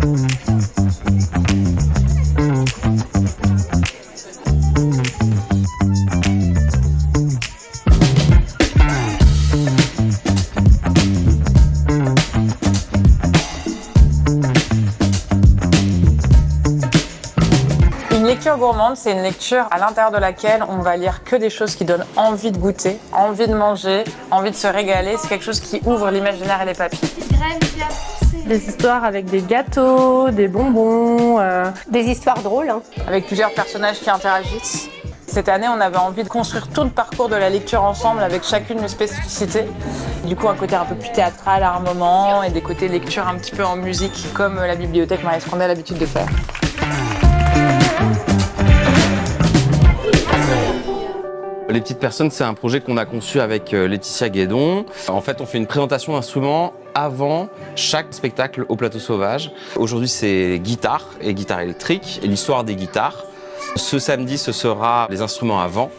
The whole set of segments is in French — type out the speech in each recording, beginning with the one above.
Une lecture gourmande, c'est une lecture à l'intérieur de laquelle on va lire que des choses qui donnent envie de goûter, envie de manger, envie de se régaler. C'est quelque chose qui ouvre l'imaginaire et les papilles. Des histoires avec des gâteaux, des bonbons, des histoires drôles, hein. Avec plusieurs personnages qui interagissent. Cette année, on avait envie de construire tout le parcours de la lecture ensemble avec chacune une spécificité. Du coup, un côté un peu plus théâtral à un moment et des côtés lecture un petit peu en musique comme la bibliothèque Marie Scondé a l'habitude de faire. Les Petites Personnes, c'est un projet qu'on a conçu avec Laetitia Guédon. En fait, on fait une présentation d'instruments avant chaque spectacle au Plateau Sauvage. Aujourd'hui, c'est guitare et guitare électrique et l'histoire des guitares. Ce samedi, ce sera les instruments avant.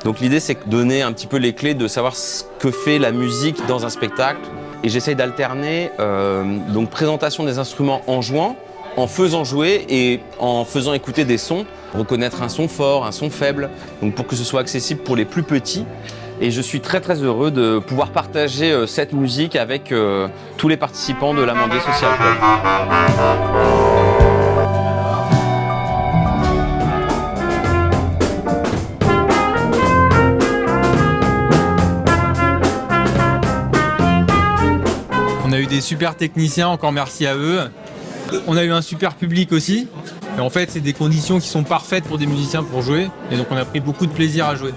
Donc l'idée, c'est de donner un petit peu les clés de savoir ce que fait la musique dans un spectacle. Et j'essaye d'alterner donc présentation des instruments en jouant, en faisant jouer et en faisant écouter des sons, reconnaître un son fort, un son faible, donc pour que ce soit accessible pour les plus petits. Et je suis très heureux de pouvoir partager cette musique avec tous les participants de l'Amandier Social Club. On a eu des super techniciens, encore merci à eux. On a eu un super public aussi. Et en fait, c'est des conditions qui sont parfaites pour des musiciens pour jouer. Et donc, on a pris beaucoup de plaisir à jouer.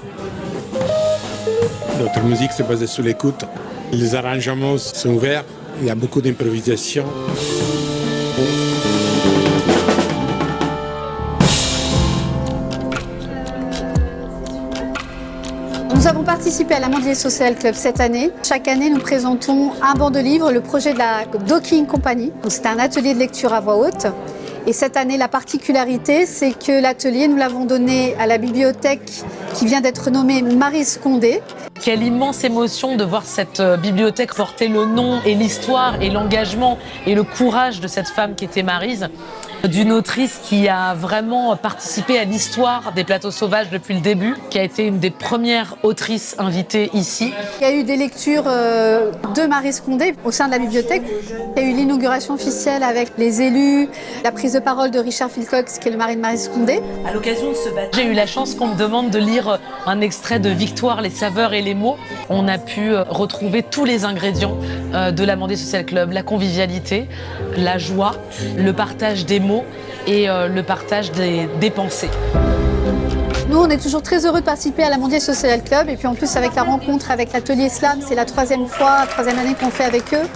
Notre musique, c'est basé sur l'écoute. Les arrangements sont ouverts. Il y a beaucoup d'improvisation. Nous avons participé à l'Amandier Social Club cette année. Chaque année, nous présentons un banc de livres, le projet de la Docking Company. C'est un atelier de lecture à voix haute. Et cette année, la particularité, c'est que l'atelier, nous l'avons donné à la bibliothèque qui vient d'être nommée Marie Scondé. Quelle immense émotion de voir cette bibliothèque porter le nom et l'histoire et l'engagement et le courage de cette femme qui était Maryse, d'une autrice qui a vraiment participé à l'histoire des Plateaux Sauvages depuis le début, qui a été une des premières autrices invitées ici. Il y a eu des lectures de Marie Scondé au sein de la bibliothèque. Il y a eu l'inauguration officielle avec les élus, la prise de parole de Richard Philcox, qui est le mari de Marie Scondé. À l'occasion de ce baptême, j'ai eu la chance qu'on me demande de lire un extrait de Victoire, les saveurs et les mots. On a pu retrouver tous les ingrédients de l'Amandier Social Club, la convivialité, la joie, le partage des mots et le partage des pensées. Nous, on est toujours très heureux de participer à l'Amandier Social Club. Et puis en plus, avec la rencontre avec l'atelier Slam, c'est la troisième année qu'on fait avec eux.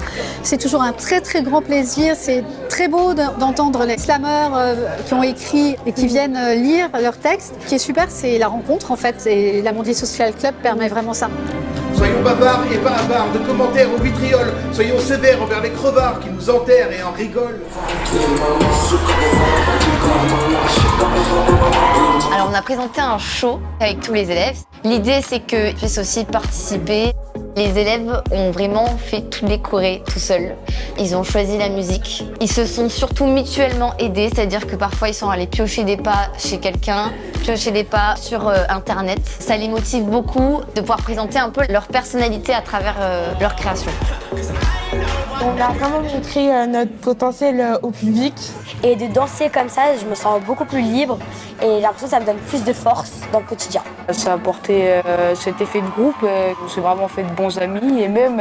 C'est toujours un très grand plaisir. C'est très beau d'entendre les slameurs qui ont écrit et qui viennent lire leurs textes. Ce qui est super, c'est la rencontre en fait. Et l'Amandier Social Club permet vraiment ça. Soyons bavards et pas avares de commentaires au vitriol. Soyons sévères envers les crevards qui nous enterrent et en rigolent. Alors on a présenté un show avec tous les élèves. L'idée c'est qu'ils puissent aussi participer. Les élèves ont vraiment fait tous les chorés tout seuls. Ils ont choisi la musique. Ils se sont surtout mutuellement aidés, c'est-à-dire que parfois ils sont allés piocher des pas chez quelqu'un, piocher des pas sur Internet. Ça les motive beaucoup de pouvoir présenter un peu leur personnalité à travers leur création. On a vraiment montré notre potentiel au public. Et de danser comme ça, je me sens beaucoup plus libre et j'ai l'impression que ça me donne plus de force dans le quotidien. Ça a apporté cet effet de groupe, on s'est vraiment fait de bons amis et même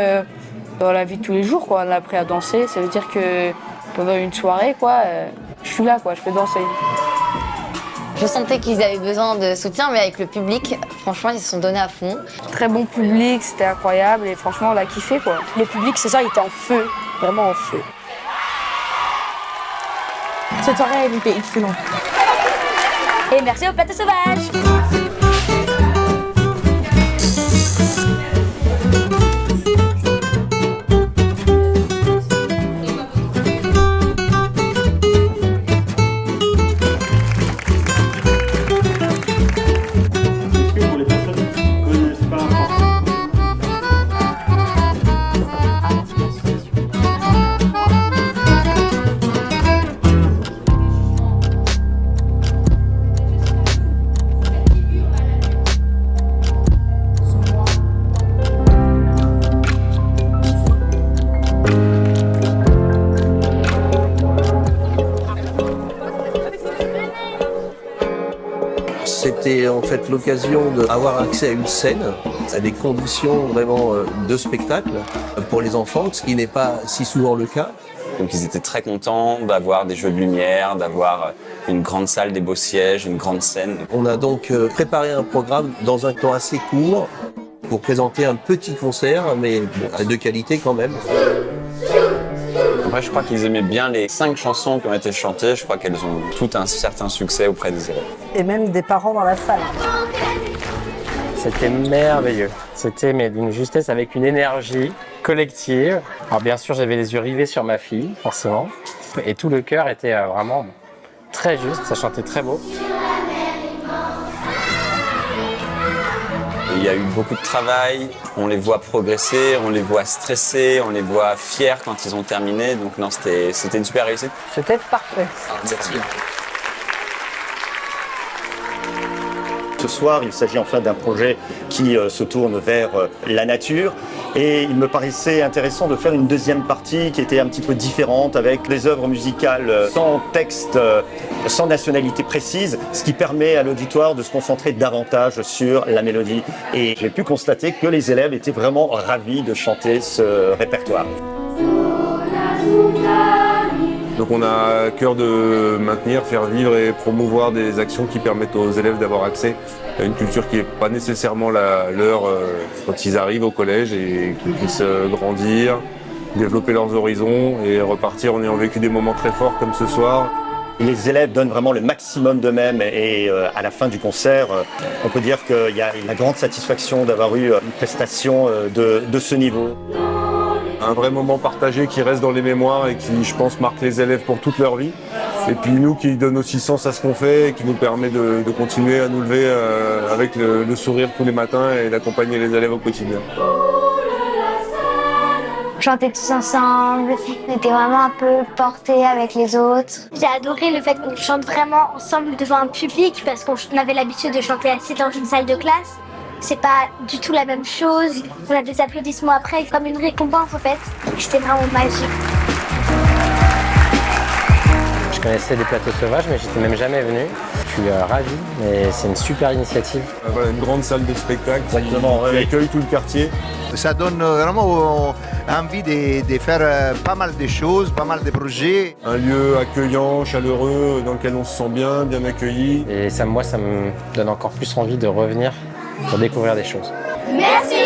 dans la vie de tous les jours, quoi, on a appris à danser. Ça veut dire que pendant une soirée, quoi, je suis là, quoi, je peux danser. Je sentais qu'ils avaient besoin de soutien, mais avec le public, franchement, ils se sont donnés à fond. Très bon public, c'était incroyable et franchement, on a kiffé, quoi. Le public, ce soir, il était en feu, vraiment en feu. Cette soirée, elle était excellente. Et merci au Plateau Sauvage. C'était en fait l'occasion d'avoir accès à une scène, à des conditions vraiment de spectacle pour les enfants, ce qui n'est pas si souvent le cas. Donc ils étaient très contents d'avoir des jeux de lumière, d'avoir une grande salle, des beaux sièges, une grande scène. On a donc préparé un programme dans un temps assez court pour présenter un petit concert, mais bon, de qualité quand même. Après, je crois qu'ils aimaient bien les 5 chansons qui ont été chantées. Je crois qu'elles ont tout un certain succès auprès des élèves. Et même des parents dans la salle. C'était merveilleux. C'était d'une justesse avec une énergie collective. Alors bien sûr, j'avais les yeux rivés sur ma fille, forcément. Et tout le cœur était vraiment très juste, ça chantait très beau. Il y a eu beaucoup de travail, on les voit progresser, on les voit stresser, on les voit fiers quand ils ont terminé. Donc non, c'était une super réussite. C'était parfait. Merci. Ce soir, il s'agit enfin d'un projet qui se tourne vers la nature et il me paraissait intéressant de faire une deuxième partie qui était un petit peu différente avec des œuvres musicales sans texte, sans nationalité précise, ce qui permet à l'auditoire de se concentrer davantage sur la mélodie. Et j'ai pu constater que les élèves étaient vraiment ravis de chanter ce répertoire. Donc on a à cœur de maintenir, faire vivre et promouvoir des actions qui permettent aux élèves d'avoir accès à une culture qui n'est pas nécessairement leur quand ils arrivent au collège et qu'ils puissent grandir, développer leurs horizons et repartir en ayant vécu des moments très forts comme ce soir. Les élèves donnent vraiment le maximum d'eux-mêmes et à la fin du concert, on peut dire qu'il y a une grande satisfaction d'avoir eu une prestation de ce niveau. Un vrai moment partagé qui reste dans les mémoires et qui, je pense, marque les élèves pour toute leur vie. Et puis nous qui donne aussi sens à ce qu'on fait et qui nous permet de continuer à nous lever avec le sourire tous les matins et d'accompagner les élèves au quotidien. On chantait tous ensemble, on était vraiment un peu portés avec les autres. J'ai adoré le fait qu'on chante vraiment ensemble devant un public parce qu'on avait l'habitude de chanter assis dans une salle de classe. C'est pas du tout la même chose. On a des applaudissements après, comme une récompense en fait. C'était vraiment magique. Je connaissais des plateaux sauvages, mais j'étais même jamais venu. Je suis ravi, mais c'est une super initiative. Voilà, une grande salle de spectacle qui accueille tout le quartier. Ça donne vraiment envie de faire pas mal de choses, pas mal de projets. Un lieu accueillant, chaleureux, dans lequel on se sent bien accueilli. Et ça, moi, ça me donne encore plus envie de revenir pour découvrir des choses. Merci.